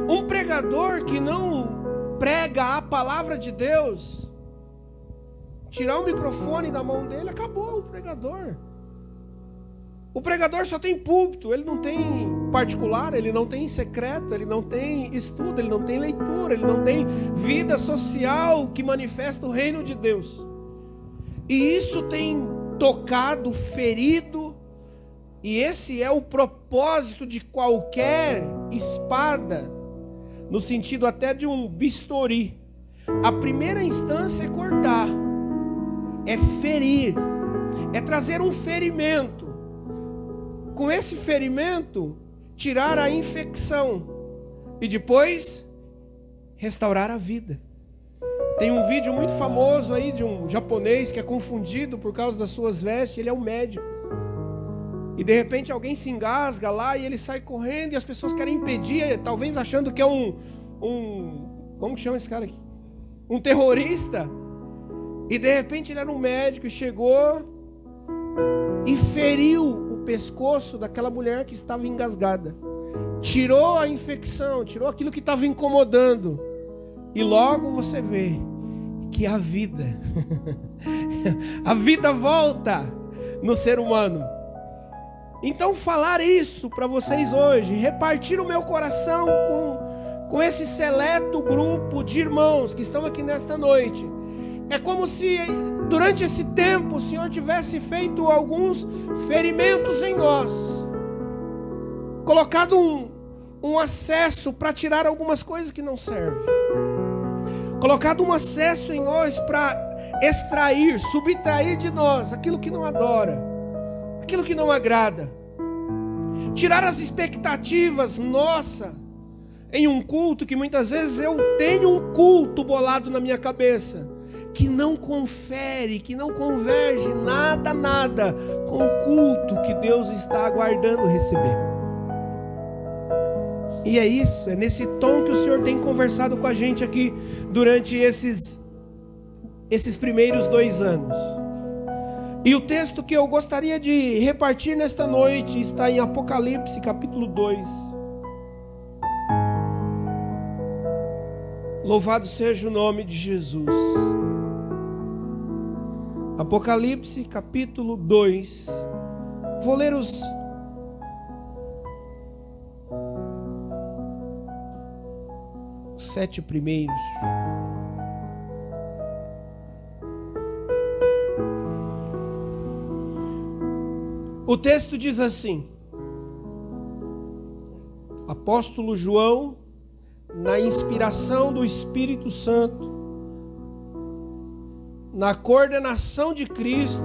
Um pregador que não prega a palavra de Deus, tirar o microfone da mão dele, acabou o pregador. O pregador só tem púlpito, ele não tem particular, ele não tem secreto, ele não tem estudo, ele não tem leitura, ele não tem vida social que manifesta o reino de Deus. E isso tem tocado, ferido, e esse é o propósito de qualquer espada, no sentido até de um bisturi. A primeira instância é cortar, é ferir, é trazer um ferimento. Com esse ferimento, tirar a infecção e depois restaurar a vida. Tem um vídeo muito famoso aí de um japonês que é confundido por causa das suas vestes. Ele é um médico. E de repente alguém se engasga lá e ele sai correndo e as pessoas querem impedir, talvez achando que é como que chama esse cara aqui? Um terrorista. E de repente ele era um médico e chegou e feriu o pescoço daquela mulher que estava engasgada. Tirou a infecção, tirou aquilo que estava incomodando. E logo você vê que a vida volta no ser humano. Então falar isso para vocês hoje, repartir o meu coração com esse seleto grupo de irmãos que estão aqui nesta noite, é como se durante esse tempo o Senhor tivesse feito alguns ferimentos em nós, colocado um acesso para tirar algumas coisas que não servem, colocado um acesso em nós para extrair, subtrair de nós aquilo que não adora, aquilo que não agrada, tirar as expectativas nossa em um culto, que muitas vezes eu tenho um culto bolado na minha cabeça, que não confere, que não converge nada com o culto que Deus está aguardando receber. E é isso, é nesse tom que o Senhor tem conversado com a gente aqui durante esses primeiros 2 anos. E o texto que eu gostaria de repartir nesta noite está em Apocalipse capítulo 2. Louvado seja o nome de Jesus. Apocalipse capítulo 2. Vou ler os 7 primeiros. O texto diz assim: Apóstolo João, na inspiração do Espírito Santo, na coordenação de Cristo,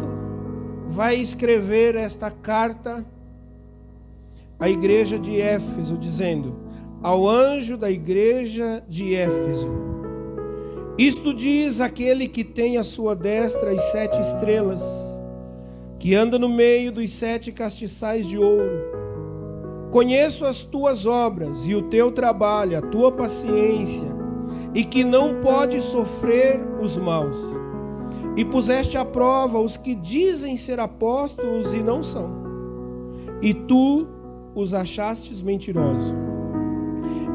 vai escrever esta carta à igreja de Éfeso, dizendo: ao anjo da igreja de Éfeso, isto diz aquele que tem à sua destra as 7 estrelas, que anda no meio dos 7 castiçais de ouro. Conheço as tuas obras e o teu trabalho, a tua paciência, e que não pode sofrer os maus. E puseste à prova os que dizem ser apóstolos e não são, e tu os achastes mentirosos.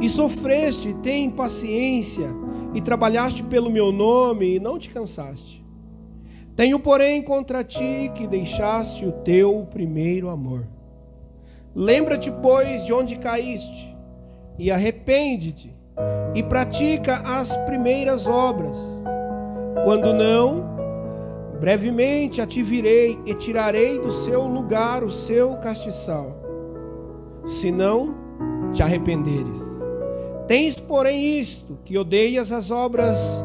E sofreste, tem paciência, e trabalhaste pelo meu nome, e não te cansaste. Tenho, porém, contra ti que deixaste o teu primeiro amor. Lembra-te, pois, de onde caíste, e arrepende-te, e pratica as primeiras obras. Quando não, brevemente a te virei e tirarei do seu lugar o seu castiçal, se não te arrependeres. Tens, porém, isto, que odeias as obras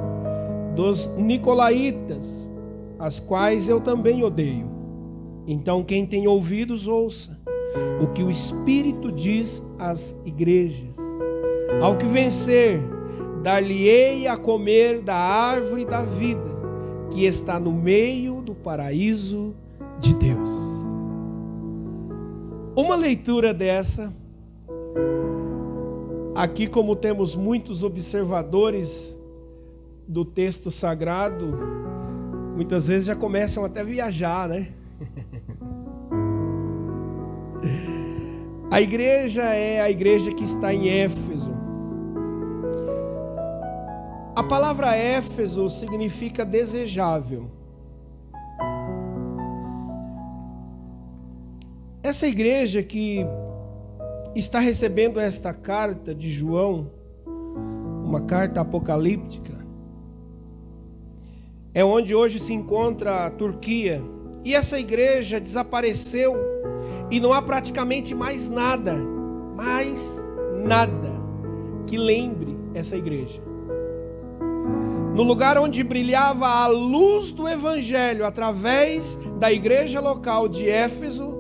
dos nicolaítas, as quais eu também odeio. Então quem tem ouvidos, ouça o que o Espírito diz às igrejas. Ao que vencer, dar-lhe-ei a comer da árvore da vida, que está no meio do paraíso de Deus. Uma leitura dessa, aqui como temos muitos observadores do texto sagrado, muitas vezes já começam até a viajar, né? A igreja é a igreja que está em Éfeso. A palavra Éfeso significa desejável. Essa igreja que está recebendo esta carta de João, uma carta apocalíptica, é onde hoje se encontra a Turquia. E essa igreja desapareceu e não há praticamente mais nada que lembre essa igreja. No lugar onde brilhava a luz do evangelho através da igreja local de Éfeso,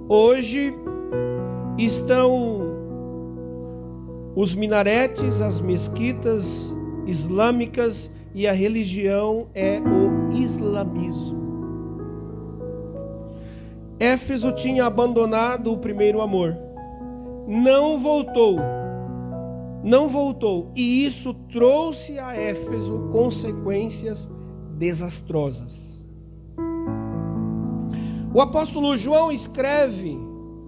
hoje estão os minaretes, as mesquitas islâmicas, e a religião é o islamismo. Éfeso tinha abandonado o primeiro amor. Não voltou, e isso trouxe a Éfeso consequências desastrosas. O apóstolo João escreve,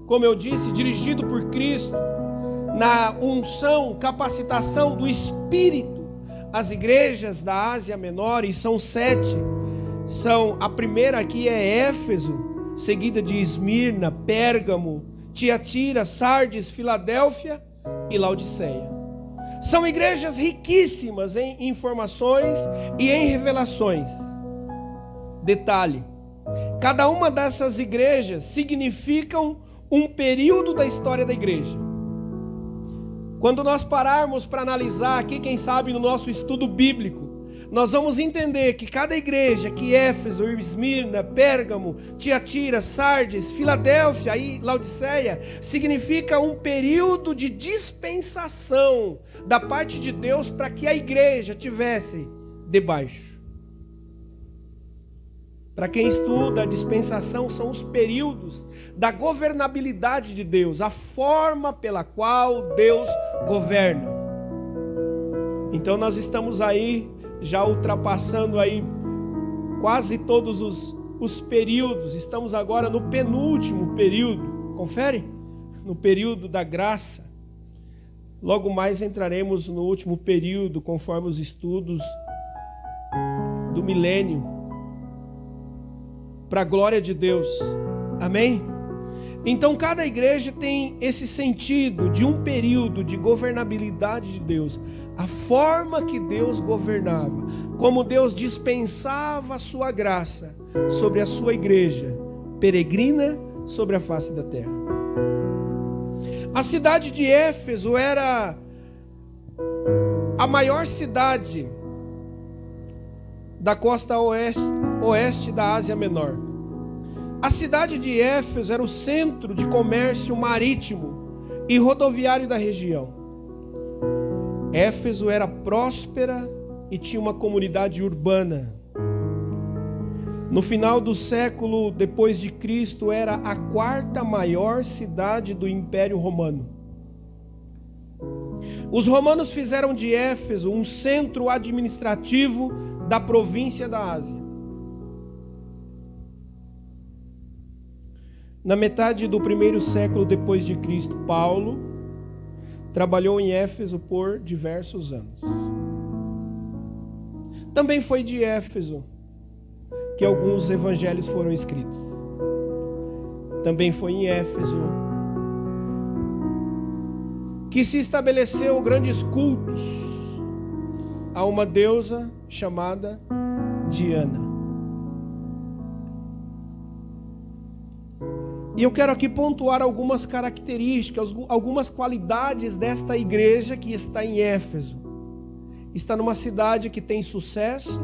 como eu disse, dirigido por Cristo, na unção, capacitação do Espírito, as igrejas da Ásia Menor, e são 7. A primeira aqui é Éfeso, seguida de Esmirna, Pérgamo, Tiatira, Sardes, Filadélfia e Laodiceia. São igrejas riquíssimas em informações e em revelações. Detalhe: cada uma dessas igrejas significam um período da história da igreja. Quando nós pararmos para analisar aqui, quem sabe no nosso estudo bíblico, nós vamos entender que cada igreja, que Éfeso, Esmirna, Pérgamo, Tiatira, Sardes, Filadélfia e Laodiceia, significa um período de dispensação da parte de Deus para que a igreja tivesse debaixo. Para quem estuda, a dispensação são os períodos da governabilidade de Deus, a forma pela qual Deus governa. Então nós estamos aí já ultrapassando aí quase todos os períodos. Estamos agora no penúltimo período. Confere? No período da graça. Logo mais entraremos no último período, conforme os estudos do milênio, para a glória de Deus. Amém? Então cada igreja tem esse sentido de um período de governabilidade de Deus, a forma que Deus governava, como Deus dispensava a sua graça sobre a sua igreja peregrina sobre a face da terra. A cidade de Éfeso era a maior cidade da costa oeste da Ásia Menor. A cidade de Éfeso era o centro de comércio marítimo e rodoviário da região. Éfeso era próspera e tinha uma comunidade urbana. No final do século depois de Cristo, era a 4ª maior cidade do Império Romano. Os romanos fizeram de Éfeso um centro administrativo da província da Ásia. Na metade do 1º século depois de Cristo, Paulo trabalhou em Éfeso por diversos anos. Também foi de Éfeso que alguns evangelhos foram escritos. Também foi em Éfeso que se estabeleceu grandes cultos a uma deusa chamada Diana. E eu quero aqui pontuar algumas características, algumas qualidades desta igreja que está em Éfeso. Está numa cidade que tem sucesso,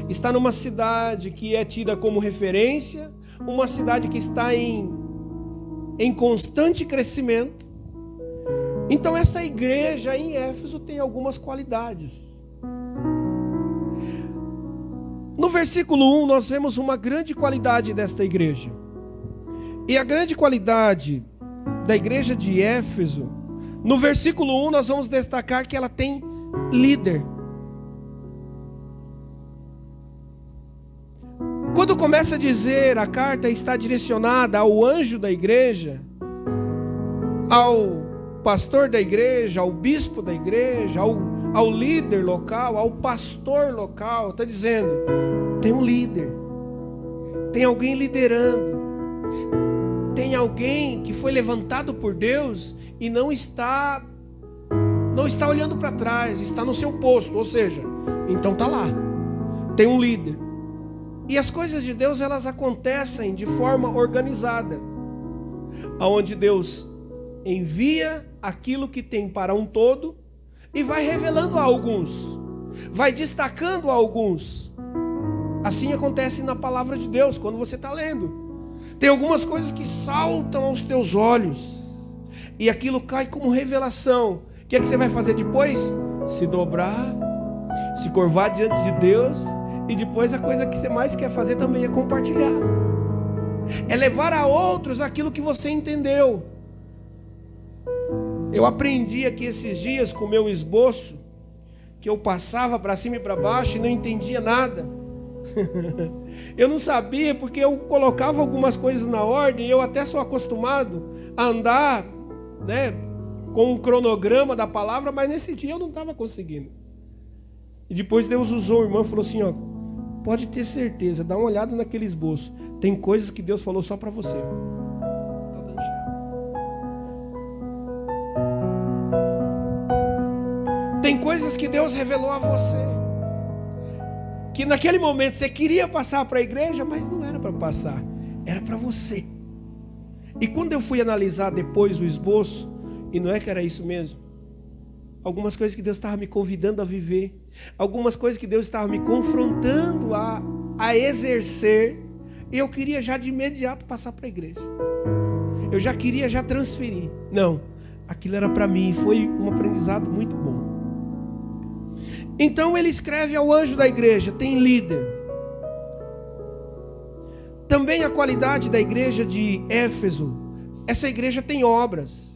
está numa cidade que é tida como referência, uma cidade que está em constante crescimento. Então essa igreja em Éfeso tem algumas qualidades. No versículo 1 nós vemos uma grande qualidade desta igreja. E a grande qualidade da igreja de Éfeso, no versículo 1 nós vamos destacar que ela tem líder. Quando começa a dizer a carta está direcionada ao anjo da igreja, ao pastor da igreja, ao bispo da igreja, ao líder local, ao pastor local. Está dizendo, tem um líder, tem alguém liderando, tem alguém que foi levantado por Deus e não está olhando para trás, está no seu posto, ou seja, então está lá, tem um líder. E as coisas de Deus, elas acontecem de forma organizada, onde Deus envia aquilo que tem para um todo e vai revelando a alguns, vai destacando a alguns. Assim acontece na palavra de Deus, quando você está lendo. Tem algumas coisas que saltam aos teus olhos e aquilo cai como revelação. O que é que você vai fazer depois? Se dobrar, se curvar diante de Deus, e depois a coisa que você mais quer fazer também é compartilhar. É levar a outros aquilo que você entendeu. Eu aprendi aqui esses dias com o meu esboço, que eu passava para cima e para baixo e não entendia nada. Eu não sabia, porque eu colocava algumas coisas na ordem, e eu até sou acostumado a andar, né, com um cronograma da palavra, mas nesse dia eu não estava conseguindo. E depois Deus usou o irmão e falou assim, ó, pode ter certeza, dá uma olhada naquele esboço, tem coisas que Deus falou só para você. Tem coisas que Deus revelou a você, que naquele momento você queria passar para a igreja, mas não era para passar, era para você. E quando eu fui analisar depois o esboço, e não é que era isso mesmo, algumas coisas que Deus estava me convidando a viver, algumas coisas que Deus estava me confrontando a exercer, e eu queria já de imediato passar para a igreja, eu já queria já transferir. Não, aquilo era para mim, foi um aprendizado muito bom. Então ele escreve ao anjo da igreja, tem líder. Também a qualidade da igreja de Éfeso, essa igreja tem obras.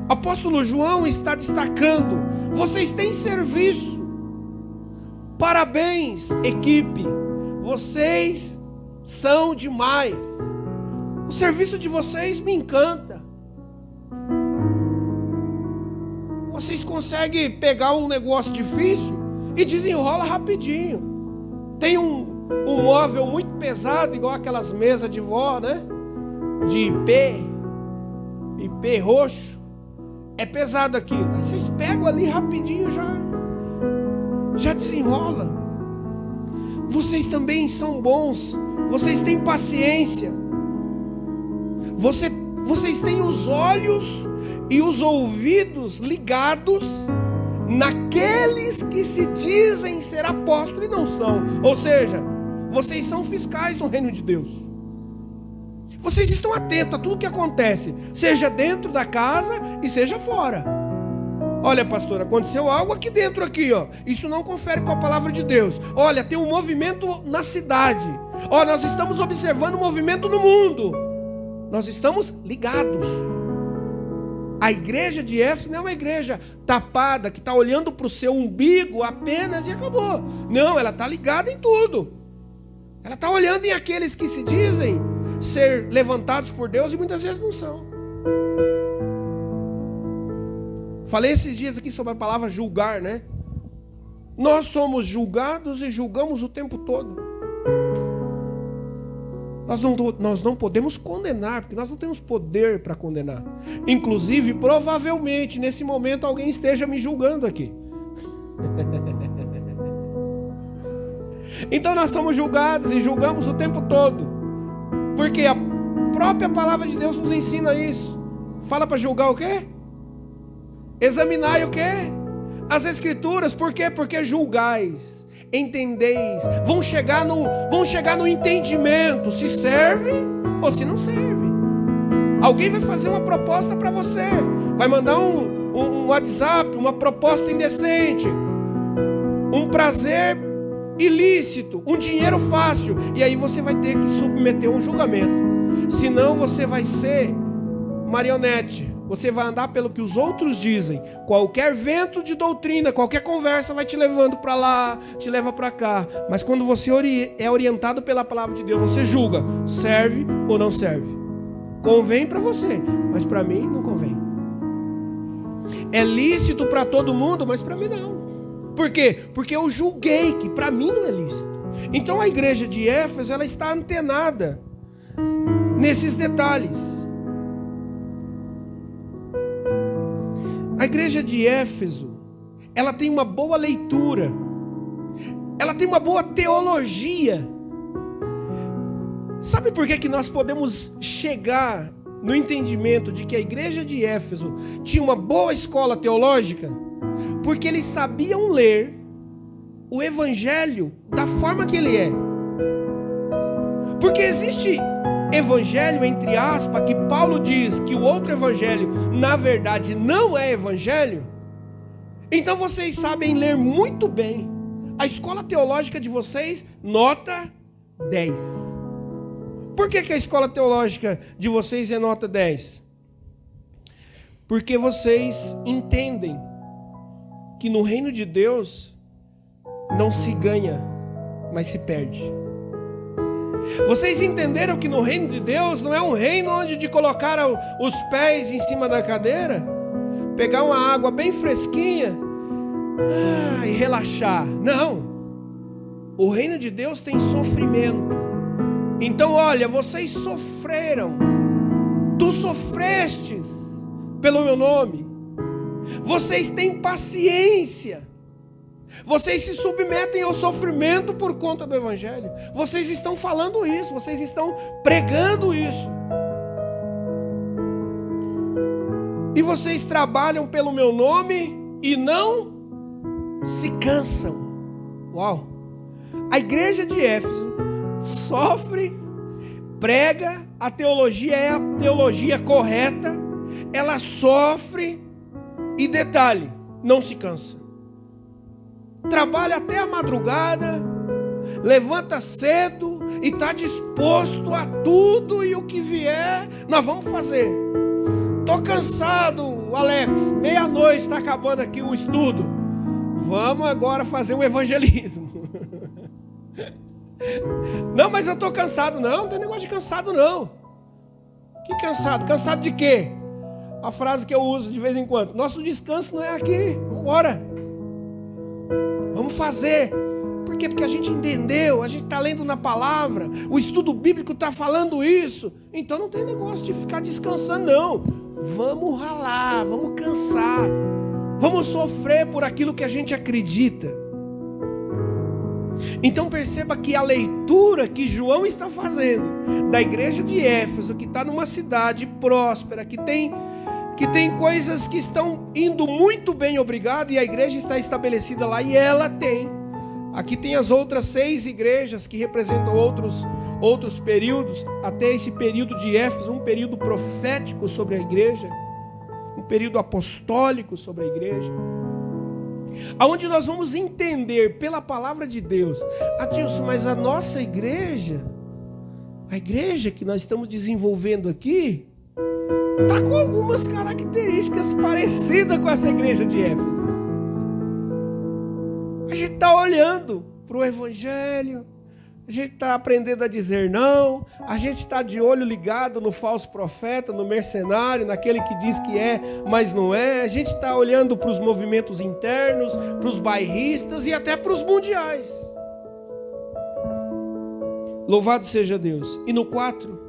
Apóstolo João está destacando, vocês têm serviço. Parabéns, equipe, vocês são demais. O serviço de vocês me encanta. Vocês conseguem pegar um negócio difícil e desenrola rapidinho. Tem um móvel muito pesado, igual aquelas mesas de vó, né? De IP roxo. É pesado aquilo. Vocês pegam ali rapidinho, já desenrola. Vocês também são bons. Vocês têm paciência. Vocês têm os olhos e os ouvidos ligados naqueles que se dizem ser apóstolos e não são. Ou seja, vocês são fiscais do reino de Deus. Vocês estão atentos a tudo que acontece, seja dentro da casa e seja fora. Olha, pastor, aconteceu algo aqui dentro aqui, ó. Isso não confere com a palavra de Deus. Olha, tem um movimento na cidade. Ó, nós estamos observando um movimento no mundo. Nós estamos ligados. A igreja de Éfeso não é uma igreja tapada, que está olhando para o seu umbigo apenas e acabou. Não, ela está ligada em tudo. Ela está olhando em aqueles que se dizem ser levantados por Deus e muitas vezes não são. Falei esses dias aqui sobre a palavra julgar, né? Nós somos julgados e julgamos o tempo todo. Nós não podemos condenar, porque nós não temos poder para condenar. Inclusive, provavelmente, nesse momento, alguém esteja me julgando aqui. Então nós somos julgados e julgamos o tempo todo, porque a própria palavra de Deus nos ensina isso. Fala para julgar o quê? Examinai o quê? As escrituras. Por quê? Porque julgais, entendeis, vão chegar no entendimento, se serve ou se não serve. Alguém vai fazer uma proposta para você, vai mandar um WhatsApp, uma proposta indecente, um prazer ilícito, um dinheiro fácil, e aí você vai ter que submeter um julgamento. Senão você vai ser marionete, você vai andar pelo que os outros dizem. Qualquer vento de doutrina, qualquer conversa vai te levando para lá, te leva para cá. Mas quando você é orientado pela palavra de Deus, você julga, serve ou não serve. Convém para você, mas para mim não convém. É lícito para todo mundo, mas para mim não. Por quê? Porque eu julguei que para mim não é lícito. Então a igreja de Éfeso, ela está antenada nesses detalhes. A igreja de Éfeso, ela tem uma boa leitura, ela tem uma boa teologia. Sabe por que nós podemos chegar no entendimento de que a igreja de Éfeso tinha uma boa escola teológica? Porque eles sabiam ler o evangelho da forma que ele é. Porque existe evangelho, entre aspas, que Paulo diz que o outro evangelho, na verdade, não é evangelho. Então vocês sabem ler muito bem. A escola teológica de vocês, nota 10. Por que a escola teológica de vocês é nota 10? Porque vocês entendem que no reino de Deus não se ganha, mas se perde. Vocês entenderam que no reino de Deus não é um reino onde de colocar os pés em cima da cadeira, pegar uma água bem fresquinha e relaxar. Não. O reino de Deus tem sofrimento. Então olha, vocês sofreram. Tu sofrestes pelo meu nome. Vocês têm paciência. Vocês se submetem ao sofrimento por conta do evangelho. Vocês estão falando isso, vocês estão pregando isso. E vocês trabalham pelo meu nome e não se cansam. Uau! A igreja de Éfeso sofre, prega, a teologia é a teologia correta, ela sofre e detalhe, não se cansa. Trabalha até a madrugada, levanta cedo e está disposto a tudo e o que vier, nós vamos fazer. Estou cansado, Alex, meia-noite está acabando aqui o estudo. Vamos agora fazer um evangelismo. Não, mas eu estou cansado. Não tem negócio de cansado não. Que cansado? Cansado de quê? A frase que eu uso de vez em quando: nosso descanso não é aqui, vamos embora. Vamos fazer. Por quê? Porque a gente entendeu, a gente está lendo na palavra, o estudo bíblico está falando isso. Então não tem negócio de ficar descansando não. Vamos ralar, vamos cansar, vamos sofrer por aquilo que a gente acredita. Então perceba que a leitura que João está fazendo da igreja de Éfeso, que está numa cidade próspera, que tem coisas que estão indo muito bem, obrigado, e a igreja está estabelecida lá, e ela tem. Aqui tem as outras 6 igrejas que representam outros períodos, até esse período de Éfeso, um período profético sobre a igreja, um período apostólico sobre a igreja, aonde nós vamos entender pela palavra de Deus: Adilson, mas a nossa igreja, a igreja que nós estamos desenvolvendo aqui, está com algumas características parecidas com essa igreja de Éfeso. A gente está olhando para o evangelho, a gente está aprendendo a dizer não, a gente está de olho ligado no falso profeta, no mercenário, naquele que diz que é, mas não é. A gente está olhando para os movimentos internos, para os bairristas e até para os mundiais. Louvado seja Deus. E no 4,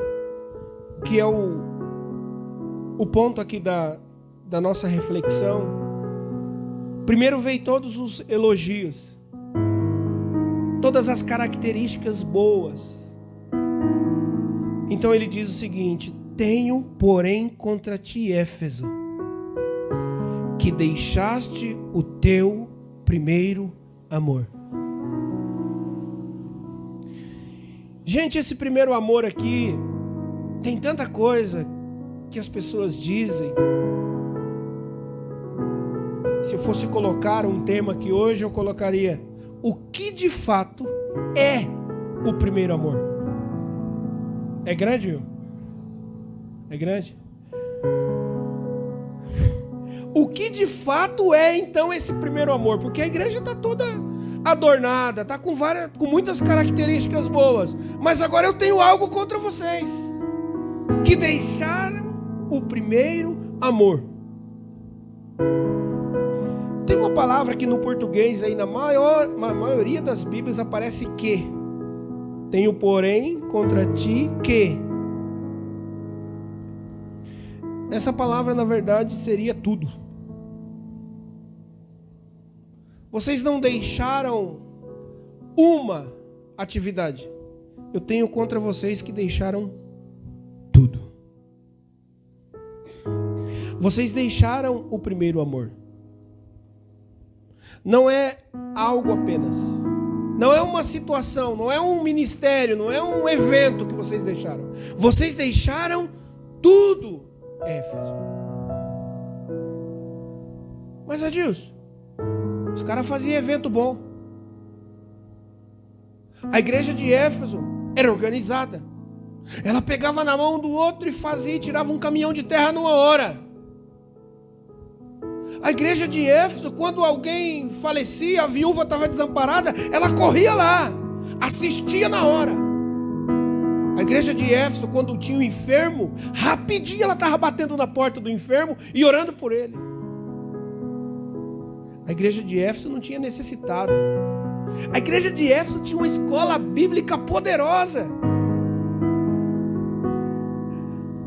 que é o ponto aqui da nossa reflexão, primeiro veio todos os elogios, todas as características boas. Então ele diz o seguinte: tenho, porém, contra ti, Éfeso, que deixaste o teu primeiro amor. Gente, esse primeiro amor aqui, tem tanta coisa que as pessoas dizem. Se eu fosse colocar um tema aqui hoje, eu colocaria: o que de fato é o primeiro amor? É grande, viu? É grande? O que de fato é então esse primeiro amor? Porque a igreja está toda adornada, está com muitas características boas. Mas agora eu tenho algo contra vocês. que deixaram o primeiro amor. Tem uma palavra que no português aí na maioria das Bíblias aparece que. Tenho porém contra ti que. Essa palavra na verdade seria tudo. Vocês não deixaram uma atividade. Eu tenho contra vocês que deixaram tudo. Vocês deixaram o primeiro amor. Não é algo apenas. Não é uma situação, não é um ministério, não é um evento que vocês deixaram. Vocês deixaram tudo, Éfeso. Mas, Adilson, os caras faziam evento bom. A igreja de Éfeso era organizada. Ela pegava na mão do outro e fazia e tirava um caminhão de terra numa hora. A igreja de Éfeso, quando alguém falecia, a viúva estava desamparada, ela corria lá, assistia na hora. A igreja de Éfeso, quando tinha um enfermo, rapidinho ela estava batendo na porta do enfermo e orando por ele. A igreja de Éfeso não tinha necessitado. A igreja de Éfeso tinha uma escola bíblica poderosa.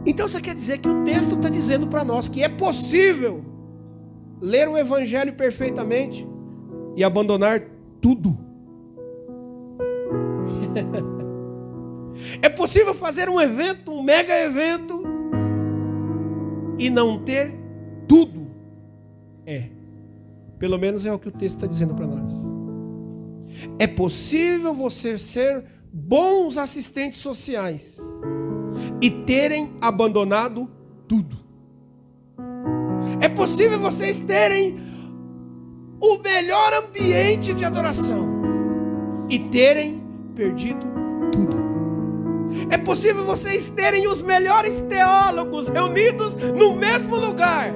Então você quer dizer que o texto está dizendo para nós que é possível ler o evangelho perfeitamente e abandonar tudo. É possível fazer um evento, um mega evento, e não ter tudo. Pelo menos é o que o texto está dizendo para nós. É possível você ser bons assistentes sociais e terem abandonado tudo. É possível vocês terem o melhor ambiente de adoração e terem perdido tudo. É possível vocês terem os melhores teólogos reunidos no mesmo lugar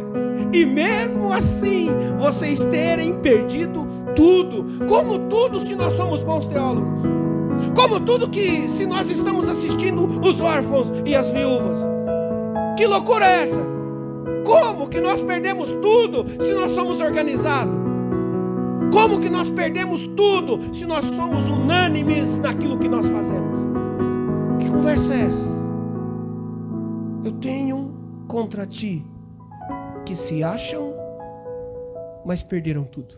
e mesmo assim vocês terem perdido tudo. Como tudo se nós somos bons teólogos? Como tudo que se nós estamos assistindo os órfãos e as viúvas? Que loucura é essa? Como que nós perdemos tudo se nós somos organizados? Como que nós perdemos tudo se nós somos unânimes naquilo que nós fazemos? Que conversa é essa? Eu tenho contra ti que se acham, mas perderam tudo.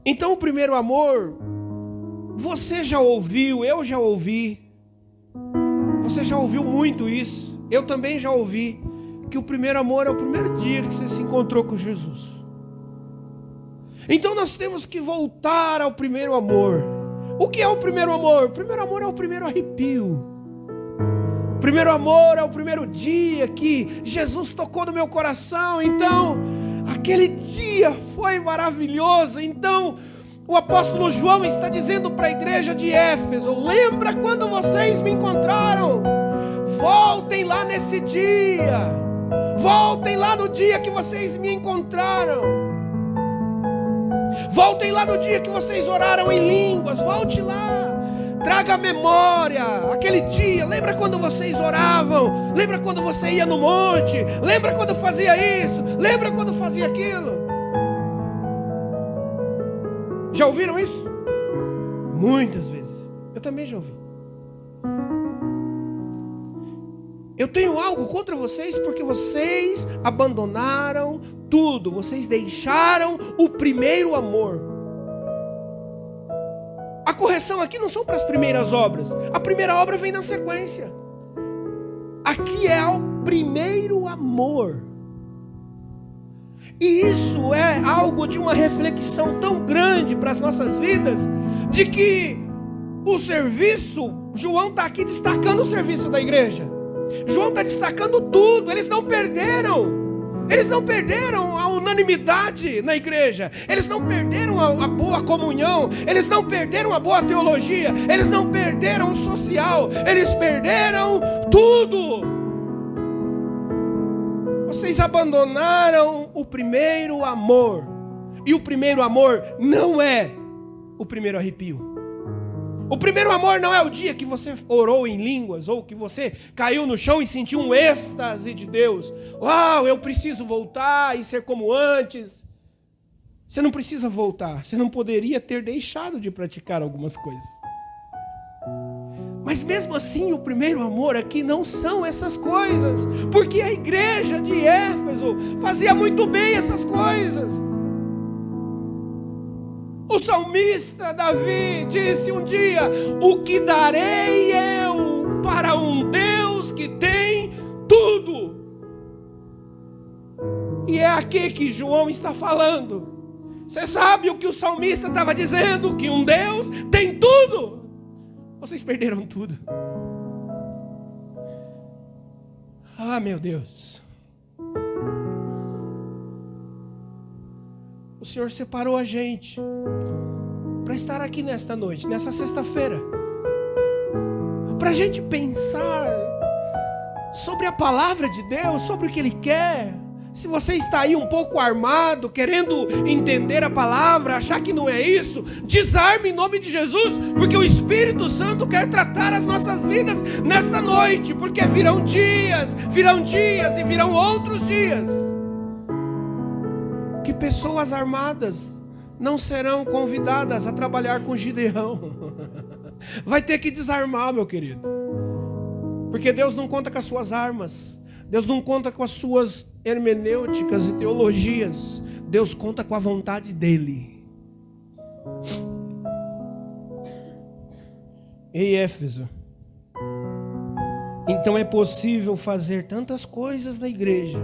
Então o primeiro amor, você já ouviu, eu já ouvi. Você já ouviu muito isso. Eu também já ouvi que o primeiro amor é o primeiro dia que você se encontrou com Jesus. Então nós temos que voltar ao primeiro amor. O que é o primeiro amor? O primeiro amor é o primeiro arrepio. O primeiro amor é o primeiro dia que Jesus tocou no meu coração. Então, aquele dia foi maravilhoso. Então, o apóstolo João está dizendo para a igreja de Éfeso: lembra quando vocês me encontraram? Voltem lá nesse dia. Voltem lá no dia que vocês me encontraram. Voltem lá no dia que vocês oraram em línguas. Volte lá. Traga a memória aquele dia. Lembra quando vocês oravam? Lembra quando você ia no monte? Lembra quando fazia isso? Lembra quando fazia aquilo? Já ouviram isso? Muitas vezes. Eu também já ouvi. Eu tenho algo contra vocês porque vocês abandonaram tudo. Vocês deixaram o primeiro amor. A correção aqui não são para as primeiras obras. A primeira obra vem na sequência. Aqui é o primeiro amor. E isso é algo de uma reflexão tão grande para as nossas vidas, de que o serviço, João está aqui destacando o serviço da igreja. João está destacando tudo. Eles não perderam. Eles não perderam a unanimidade na igreja. Eles não perderam a boa comunhão. Eles não perderam a boa teologia. Eles não perderam o social. Eles perderam tudo. Vocês abandonaram o primeiro amor. E o primeiro amor não é o primeiro arrepio. O primeiro amor não é o dia que você orou em línguas, ou que você caiu no chão e sentiu um êxtase de Deus. Uau, eu preciso voltar e ser como antes. Você não precisa voltar, você não poderia ter deixado de praticar algumas coisas. Mas mesmo assim, o primeiro amor aqui não são essas coisas, porque a igreja de Éfeso fazia muito bem essas coisas. O salmista Davi disse um dia: o que darei eu para um Deus que tem tudo? E é aqui que João está falando. Você sabe o que o salmista estava dizendo? Que um Deus tem tudo. Vocês perderam tudo. Ah, meu Deus. O Senhor separou a gente para estar aqui nesta noite, nessa sexta-feira, para a gente pensar sobre a palavra de Deus, sobre o que Ele quer. Se você está aí um pouco armado, querendo entender a palavra, achar que não é isso, desarme em nome de Jesus, porque o Espírito Santo quer tratar as nossas vidas nesta noite, porque virão dias e virão outros dias que pessoas armadas não serão convidadas a trabalhar com Gideão. Vai ter que desarmar, meu querido, porque Deus não conta com as suas armas. Deus não conta com as suas hermenêuticas e teologias. Deus conta com a vontade dEle. Ei, Éfeso, então é possível fazer tantas coisas na igreja.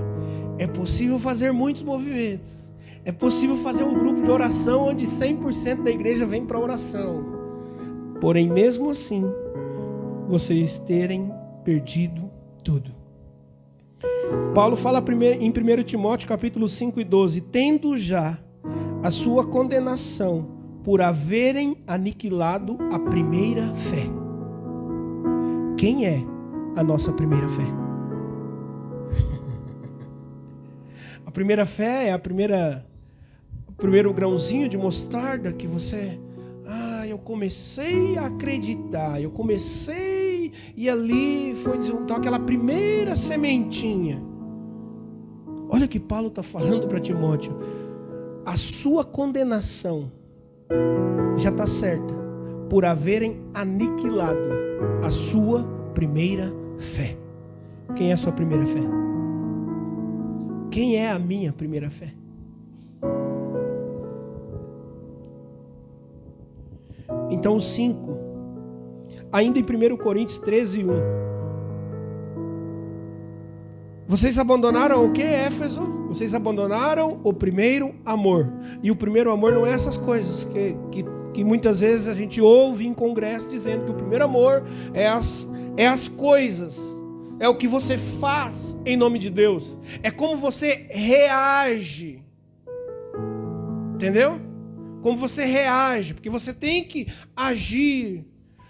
É possível fazer muitos movimentos. É possível fazer um grupo de oração onde 100% da igreja vem para a oração. Porém, mesmo assim, vocês terem perdido tudo. Paulo fala em 1 Timóteo capítulo 5 e 12, tendo já a sua condenação por haverem aniquilado a primeira fé. Quem é a nossa primeira fé? A primeira fé é o primeiro grãozinho de mostarda que você... eu comecei a acreditar, e ali foi então aquela primeira sementinha. Olha o que Paulo está falando para Timóteo. A sua condenação já está certa por haverem aniquilado a sua primeira fé. Quem é a sua primeira fé? Quem é a minha primeira fé? Então, 5. Ainda em 1 Coríntios 13, 1. Vocês abandonaram o que, Éfeso? Vocês abandonaram o primeiro amor. E o primeiro amor não é essas coisas que muitas vezes a gente ouve em congresso dizendo que o primeiro amor é as coisas. É o que você faz em nome de Deus. É como você reage. Entendeu? Como você reage. Porque você tem que agir.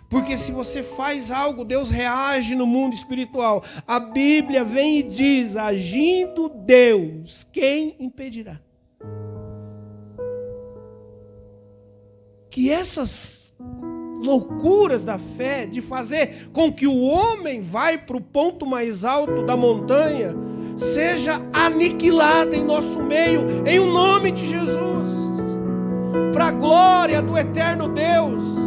Porque se você faz algo, Deus reage no mundo espiritual. A Bíblia vem e diz, agindo Deus, quem impedirá? Que essas loucuras da fé, de fazer com que o homem vai para o ponto mais alto da montanha, seja aniquilada em nosso meio, em o nome de Jesus. Para a glória do eterno Deus.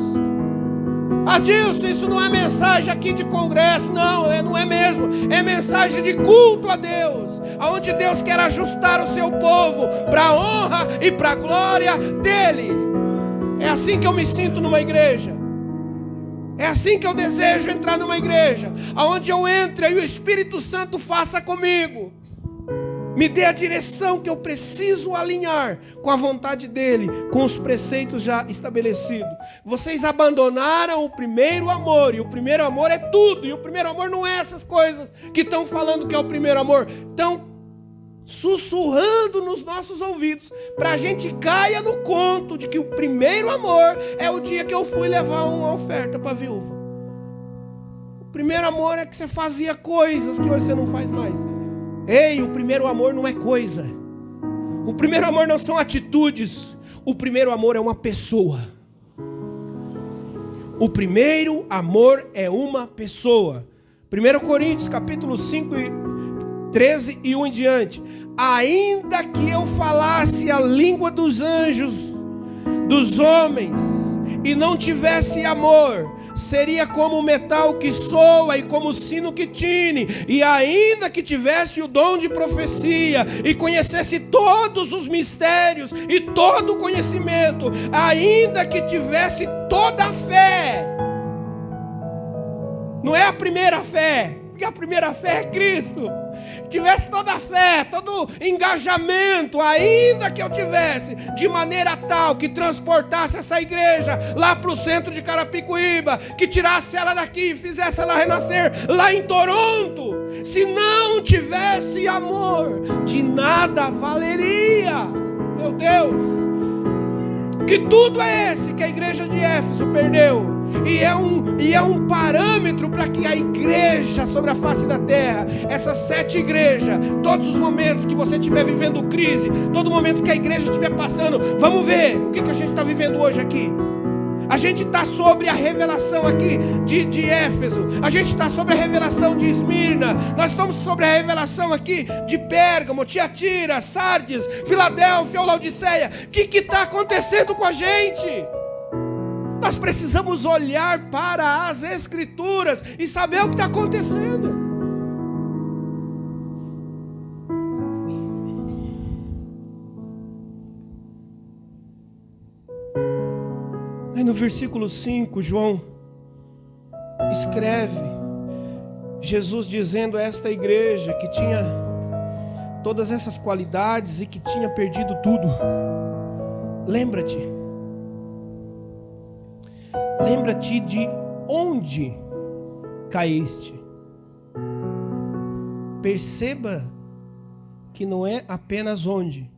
Adilson, isso não é mensagem aqui de congresso, não é mesmo, é mensagem de culto a Deus, aonde Deus quer ajustar o seu povo para a honra e para a glória dEle. É assim que eu me sinto numa igreja, é assim que eu desejo entrar numa igreja, aonde eu entre e o Espírito Santo faça comigo, me dê a direção que eu preciso alinhar com a vontade dEle, com os preceitos já estabelecidos. Vocês abandonaram o primeiro amor, e o primeiro amor é tudo, e o primeiro amor não é essas coisas que estão falando que é o primeiro amor, estão sussurrando nos nossos ouvidos, para a gente caia no conto de que o primeiro amor é o dia que eu fui levar uma oferta para a viúva. O primeiro amor é que você fazia coisas que hoje você não faz mais. Ei, o primeiro amor não é coisa. O primeiro amor não são atitudes. O primeiro amor é uma pessoa. O primeiro amor é uma pessoa. 1 Coríntios capítulo 5, 13 e 1 em diante. Ainda que eu falasse a língua dos anjos, dos homens, e não tivesse amor, seria como o metal que soa e como o sino que tine. E ainda que tivesse o dom de profecia e conhecesse todos os mistérios e todo o conhecimento, ainda que tivesse toda a fé, não é a primeira fé, porque a primeira fé é Cristo. Tivesse toda a fé, todo engajamento, ainda que eu tivesse, de maneira tal que transportasse essa igreja lá para o centro de Carapicuíba, que tirasse ela daqui e fizesse ela renascer lá em Toronto, se não tivesse amor, de nada valeria. Meu Deus, que tudo é esse que a igreja de Éfeso perdeu. E é um parâmetro para que a igreja sobre a face da terra, essas 7 igrejas, todos os momentos que você estiver vivendo crise, todo momento que a igreja estiver passando, vamos ver o que a gente está vivendo hoje aqui. A gente está sobre a revelação aqui de Éfeso, a gente está sobre a revelação de Esmirna, nós estamos sobre a revelação aqui de Pérgamo, Tiatira, Sardes, Filadélfia ou Laodiceia. O que está acontecendo com a gente? Nós precisamos olhar para as Escrituras e saber o que está acontecendo. Aí no versículo 5, João escreve, Jesus dizendo a esta igreja que tinha todas essas qualidades e que tinha perdido tudo: lembra-te de onde caíste. Perceba que não é apenas onde,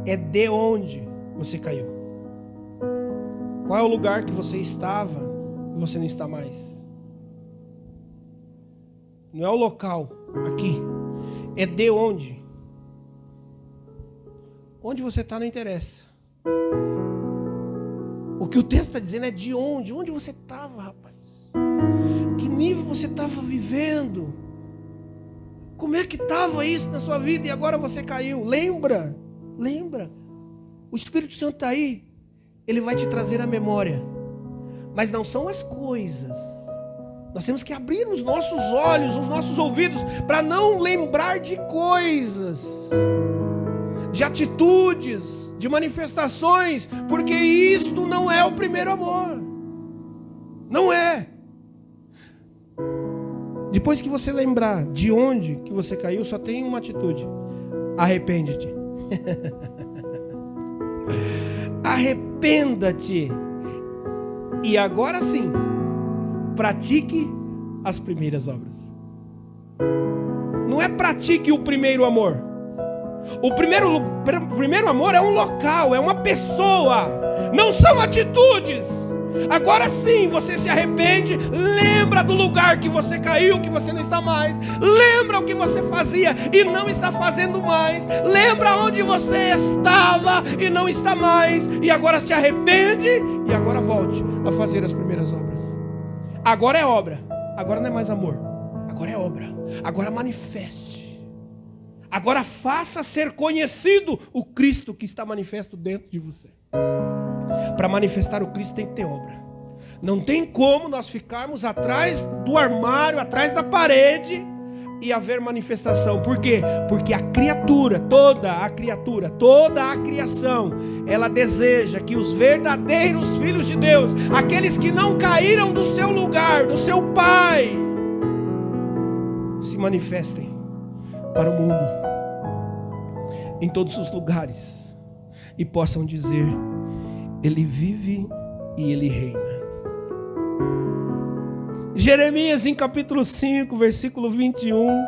é de onde você caiu. Qual é o lugar que você estava e você não está mais? Não é o local aqui, é de onde. Onde você está não interessa. O que o texto está dizendo é de onde. Onde você estava, rapaz? Que nível você estava vivendo? Como é que estava isso na sua vida e agora você caiu? Lembra. O Espírito Santo está aí. Ele vai te trazer a memória. Mas não são as coisas. Nós temos que abrir os nossos olhos, os nossos ouvidos, para não lembrar de coisas, de atitudes, de manifestações, porque isto não é o primeiro amor. Não é. Depois que você lembrar de onde que você caiu, só tem uma atitude: arrepende-te. Arrependa-te. E agora sim, pratique as primeiras obras. Não é pratique o primeiro amor. O primeiro amor é um local, é uma pessoa, não são atitudes. Agora sim você se arrepende, lembra do lugar que você caiu, que você não está mais, lembra o que você fazia e não está fazendo mais, lembra onde você estava e não está mais, e agora se arrepende e agora volte a fazer as primeiras obras. Agora é obra, agora não é mais amor, agora é obra, agora manifeste, agora faça ser conhecido o Cristo que está manifesto dentro de você. Para manifestar o Cristo tem que ter obra. Não tem como nós ficarmos atrás do armário, atrás da parede e haver manifestação. Por quê? Porque a criatura, toda a criação, ela deseja que os verdadeiros filhos de Deus, aqueles que não caíram do seu lugar, do seu Pai, se manifestem para o mundo, em todos os lugares, e possam dizer: Ele vive e Ele reina. Jeremias em capítulo 5, versículo 21.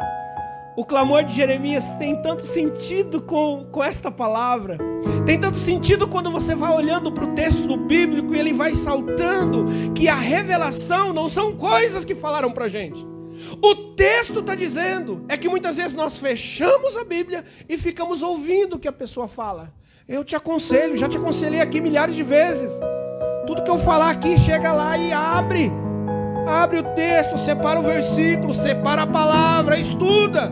O clamor de Jeremias tem tanto sentido com esta palavra. Tem tanto sentido quando você vai olhando para o texto bíblico e ele vai saltando que a revelação não são coisas que falaram para a gente. O texto está dizendo é que muitas vezes nós fechamos a Bíblia e ficamos ouvindo o que a pessoa fala. Eu te aconselho, já te aconselhei aqui milhares de vezes. Tudo que eu falar aqui, chega lá e abre. Abre o texto, separa o versículo, separa a palavra, estuda.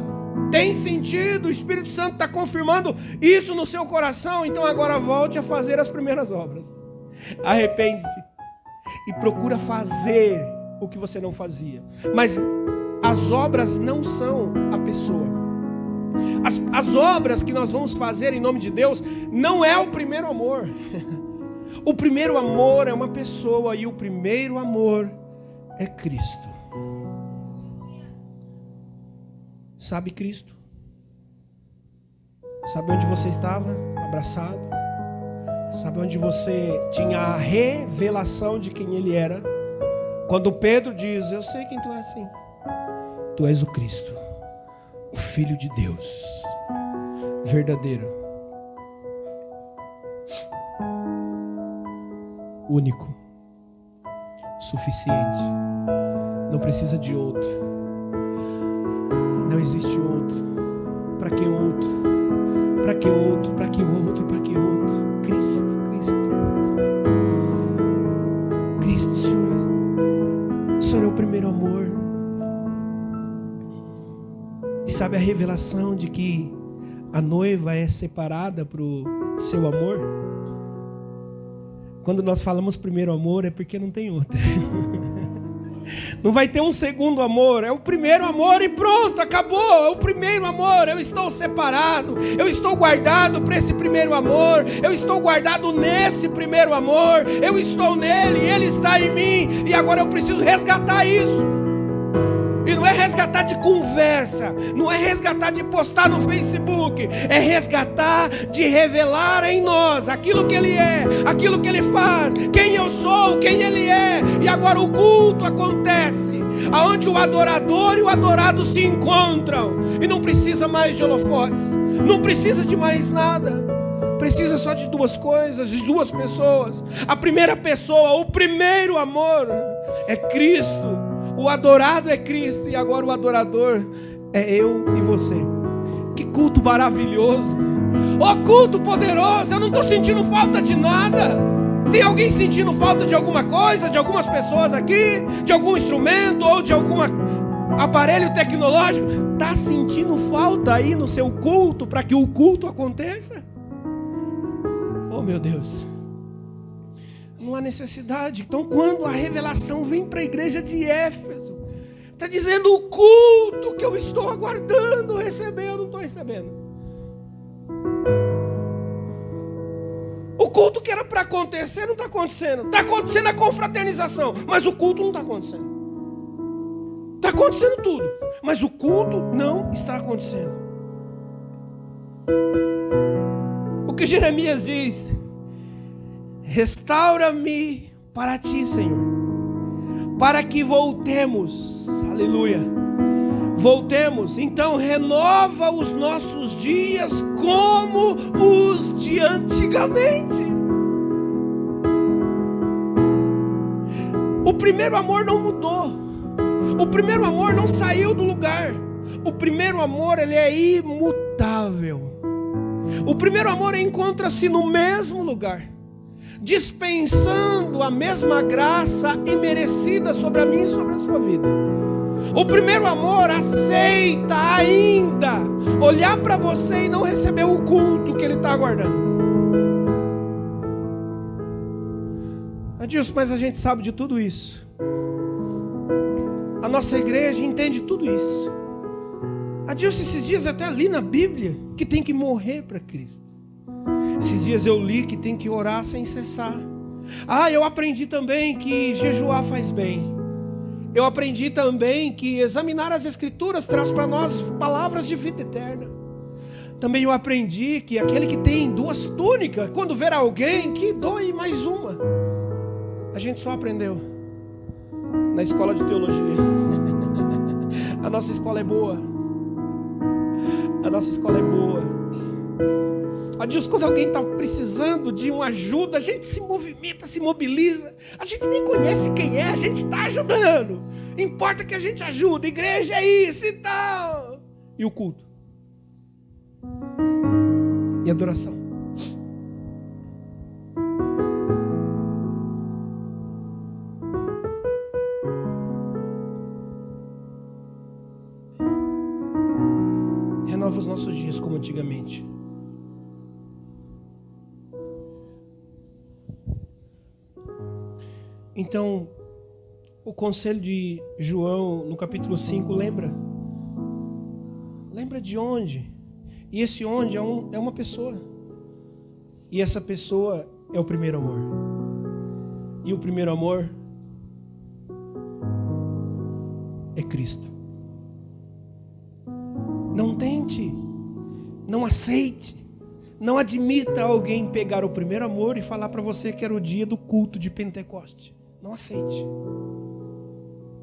Tem sentido, o Espírito Santo está confirmando isso no seu coração. Então agora volte a fazer as primeiras obras. Arrepende-te e procura fazer o que você não fazia. Mas as obras não são a pessoa. As obras que nós vamos fazer em nome de Deus não é o primeiro amor. O primeiro amor é uma pessoa e o primeiro amor é Cristo. Sabe Cristo? Sabe onde você estava? Abraçado. Sabe onde você tinha a revelação de quem Ele era? Quando Pedro diz, eu sei quem tu és, sim. Tu és o Cristo, o Filho de Deus, verdadeiro, único, suficiente, não precisa de outro, não existe outro. Para que outro? Para que outro? Para que outro? Para que outro? Cristo, Cristo, Cristo. Cristo, Senhor. O Senhor é o primeiro amor. E sabe a revelação de que a noiva é separada para o seu amor? Quando nós falamos primeiro amor é porque não tem outro. Não vai ter um segundo amor, é o primeiro amor e pronto, acabou, é o primeiro amor. Eu estou separado, eu estou guardado para esse primeiro amor, eu estou guardado nesse primeiro amor, eu estou nele, ele está em mim, e agora eu preciso resgatar isso. E não é resgatar de conversa, não é resgatar de postar no Facebook, é resgatar de revelar em nós aquilo que Ele é, aquilo que Ele faz, quem eu sou, quem Ele é. E agora o culto acontece, aonde o adorador e o adorado se encontram, e não precisa mais de holofotes, não precisa de mais nada, precisa só de duas coisas, de duas pessoas. A primeira pessoa, o primeiro amor é Cristo. O adorado é Cristo e agora o adorador é eu e você. Que culto maravilhoso! Oh, culto poderoso! Eu não estou sentindo falta de nada. Tem alguém sentindo falta de alguma coisa, de algumas pessoas aqui, de algum instrumento ou de algum aparelho tecnológico? Está sentindo falta aí no seu culto para que o culto aconteça? Oh, meu Deus! Não há necessidade. Então, quando a revelação vem para a igreja de Éfeso, está dizendo o culto que eu estou aguardando receber, eu não estou recebendo. O culto que era para acontecer não está acontecendo. Está acontecendo a confraternização, mas o culto não está acontecendo. Está acontecendo tudo, mas o culto não está acontecendo. O que Jeremias diz: restaura-me para ti, Senhor, para que voltemos, aleluia, voltemos. Então renova os nossos dias como os de antigamente. O primeiro amor não mudou, o primeiro amor não saiu do lugar, o primeiro amor ele é imutável. O primeiro amor encontra-se no mesmo lugar, dispensando a mesma graça imerecida sobre a minha e sobre a sua vida. O primeiro amor aceita ainda olhar para você e não receber o culto que Ele está aguardando. Adilson, mas a gente sabe de tudo isso. A nossa igreja entende tudo isso. Adilson, esses dias eu até li na Bíblia que tem que morrer para Cristo. Esses dias eu li que tem que orar sem cessar. Eu aprendi também que jejuar faz bem. Eu aprendi também que examinar as Escrituras traz para nós palavras de vida eterna. Também eu aprendi que aquele que tem duas túnicas, quando ver alguém, que doe mais uma. A gente só aprendeu na escola de teologia. A nossa escola é boa. A nossa escola é boa. Adilson, quando alguém está precisando de uma ajuda, a gente se movimenta, se mobiliza. A gente nem conhece quem é, a gente está ajudando. Importa que a gente ajuda, igreja é isso e tal. E o culto? E a adoração? renova os nossos dias como antigamente. Então, o conselho de João, no capítulo 5, lembra? Lembra de onde? E esse onde é uma pessoa. E essa pessoa é o primeiro amor. E o primeiro amor é Cristo. Não tente, não aceite, não admita alguém pegar o primeiro amor e falar para você que era o dia do culto de Pentecoste. Não aceite.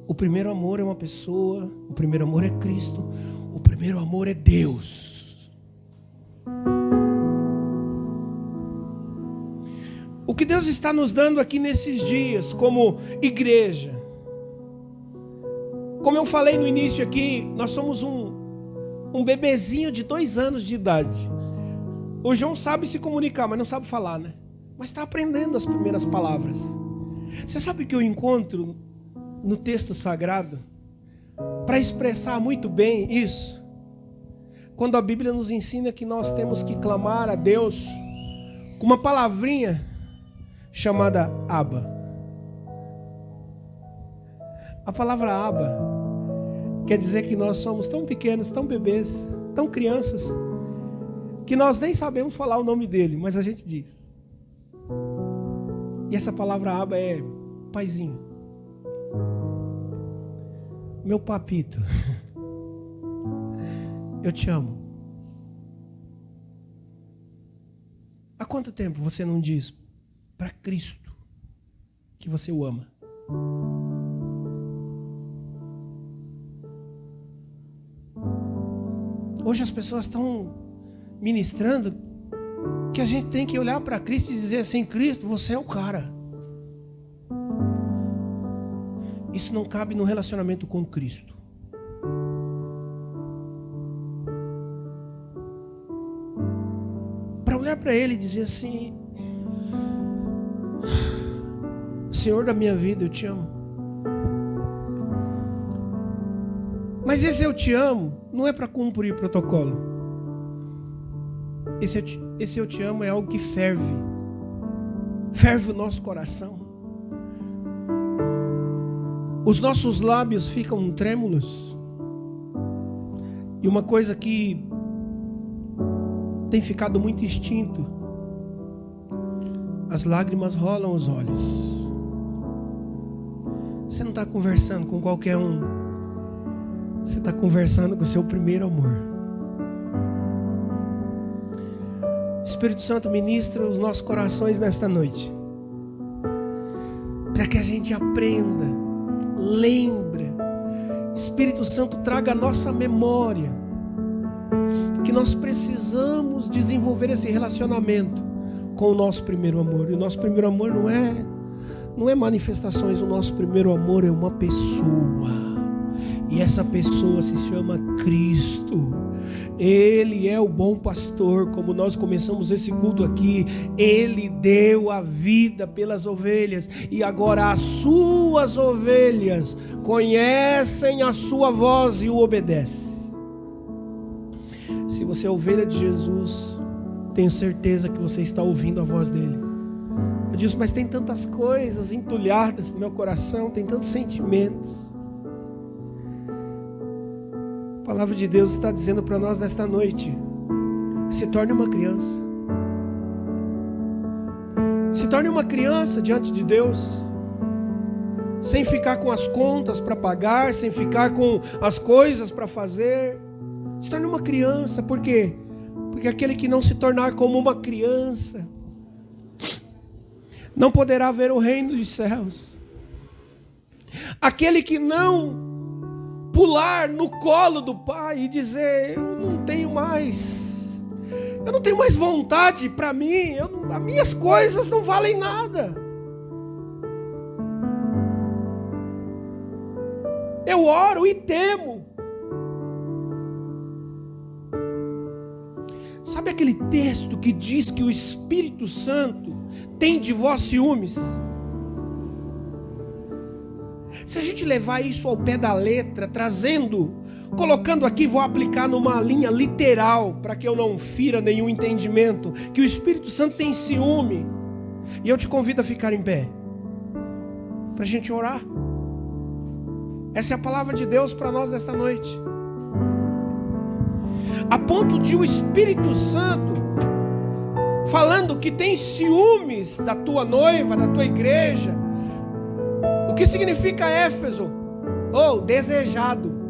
O primeiro amor é uma pessoa, o primeiro amor é Cristo, o primeiro amor é Deus. O que Deus está nos dando aqui nesses dias, como igreja, como eu falei no início aqui, nós somos um bebezinho de 2 anos de idade. O João sabe se comunicar, mas não sabe falar, né? Mas está aprendendo as primeiras palavras. Você sabe o que eu encontro no texto sagrado para expressar muito bem isso? Quando a Bíblia nos ensina que nós temos que clamar a Deus com uma palavrinha chamada Abba. A palavra Abba quer dizer que nós somos tão pequenos, tão bebês, tão crianças, que nós nem sabemos falar o nome dele, mas a gente diz. E essa palavra Abba é paizinho. Meu papito, eu te amo. Há quanto tempo você não diz para Cristo que você o ama? Hoje as pessoas estão ministrando que a gente tem que olhar para Cristo e dizer assim: Cristo, você é o cara. Isso não cabe no relacionamento com Cristo. Para olhar para Ele e dizer assim: Senhor da minha vida, eu te amo. Mas esse eu te amo não é para cumprir protocolo. Esse eu te amo é algo que ferve o nosso coração. Os nossos lábios ficam trêmulos. E uma coisa que tem ficado muito extinto: as lágrimas rolam os olhos. Você não está conversando com qualquer um. Você está conversando com o seu primeiro amor. Espírito Santo, ministra os nossos corações nesta noite, para que a gente aprenda, lembre. Espírito Santo, traga a nossa memória que nós precisamos desenvolver esse relacionamento com o nosso primeiro amor. E o nosso primeiro amor não é manifestações. O nosso primeiro amor é uma pessoa. E essa pessoa se chama Cristo. Ele é o bom pastor, como nós começamos esse culto aqui. Ele deu a vida pelas ovelhas. E agora as suas ovelhas conhecem a sua voz e o obedecem. Se você é ovelha de Jesus, tenho certeza que você está ouvindo a voz dele. Eu disse: mas tem tantas coisas entulhadas no meu coração, tem tantos sentimentos. A palavra de Deus está dizendo para nós nesta noite: se torne uma criança. Se torne uma criança diante de Deus, sem ficar com as contas para pagar, sem ficar com as coisas para fazer. Se torne uma criança. Por quê? Porque aquele que não se tornar como uma criança não poderá ver o reino dos céus. Aquele que não pular no colo do Pai e dizer: eu não tenho mais vontade para mim, as minhas coisas não valem nada. Eu oro e temo. Sabe aquele texto que diz que o Espírito Santo tem de vós ciúmes? Se a gente levar isso ao pé da letra, trazendo colocando aqui, vou aplicar numa linha literal, para que eu não fira nenhum entendimento, que o Espírito Santo tem ciúme. E eu te convido a ficar em pé, para a gente orar. Essa é a palavra de Deus para nós nesta noite. A ponto de o Espírito Santo falando que tem ciúmes da tua noiva, da tua igreja. O que significa Éfeso? Desejado.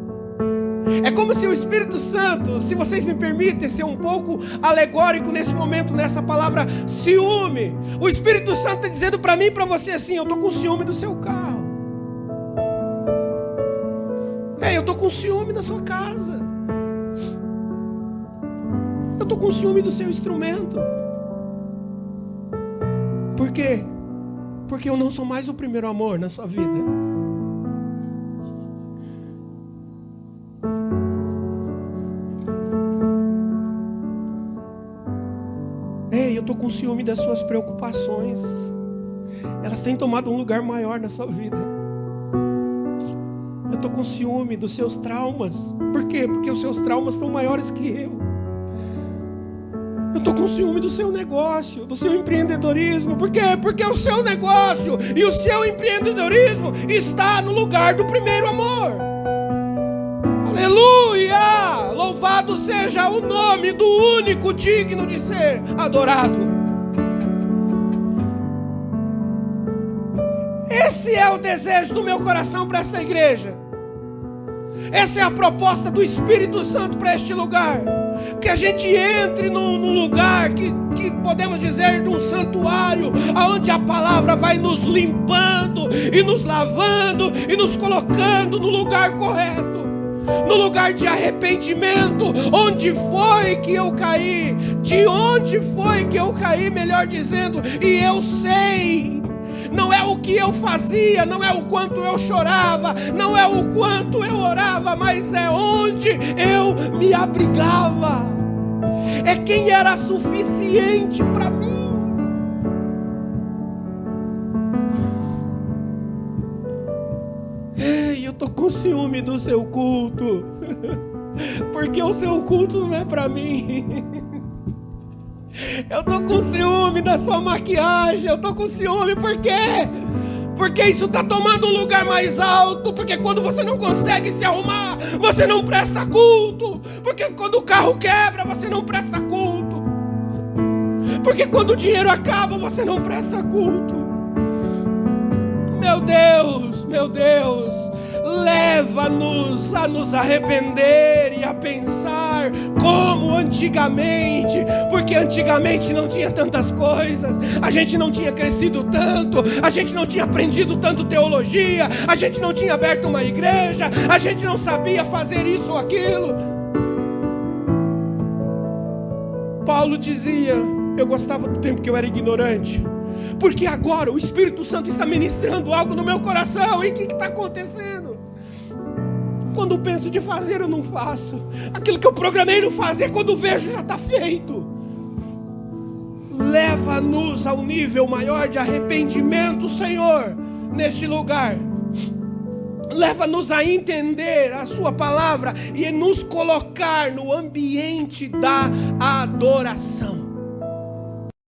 É como se o Espírito Santo, se vocês me permitem ser um pouco alegórico nesse momento, nessa palavra ciúme, o Espírito Santo está dizendo para mim e para você assim: eu estou com ciúme do seu carro. Eu estou com ciúme da sua casa. Eu estou com ciúme do seu instrumento. Por quê? Porque eu não sou mais o primeiro amor na sua vida. Eu estou com ciúme das suas preocupações. Elas têm tomado um lugar maior na sua vida. Eu estou com ciúme dos seus traumas. Por quê? Porque os seus traumas estão maiores que eu. Eu estou com ciúme do seu negócio, do seu empreendedorismo. Por quê? Porque o seu negócio e o seu empreendedorismo está no lugar do primeiro amor. Aleluia! Louvado seja o nome do único digno de ser adorado. Esse é o desejo do meu coração para esta igreja. Essa é a proposta do Espírito Santo para este lugar. Que a gente entre num lugar que podemos dizer de um santuário, onde a palavra vai nos limpando e nos lavando e nos colocando no lugar correto, no lugar de arrependimento. Onde foi que eu caí? De onde foi que eu caí, melhor dizendo? E eu sei. Não é o que eu fazia, não é o quanto eu chorava, não é o quanto eu orava, mas é onde eu me abrigava. É quem era suficiente para mim. Ei, eu estou com ciúme do seu culto, porque o seu culto não é para mim. Eu estou com ciúme da sua maquiagem. Eu estou com ciúme por quê? Porque isso está tomando um lugar mais alto. Porque quando você não consegue se arrumar, você não presta culto. Porque quando o carro quebra, você não presta culto. Porque quando o dinheiro acaba, você não presta culto. Meu Deus, meu Deus, leva-nos a nos arrepender e a pensar como antigamente, porque antigamente não tinha tantas coisas, a gente não tinha crescido tanto, a gente não tinha aprendido tanto teologia, a gente não tinha aberto uma igreja, a gente não sabia fazer isso ou aquilo. Paulo dizia: eu gostava do tempo que eu era ignorante, porque agora o Espírito Santo está ministrando algo no meu coração. E o que está acontecendo? Quando penso de fazer, eu não faço. Aquilo que eu programei não fazer, quando vejo, já está feito. Leva-nos ao nível maior de arrependimento, Senhor, neste lugar. Leva-nos a entender a sua palavra e nos colocar no ambiente da adoração.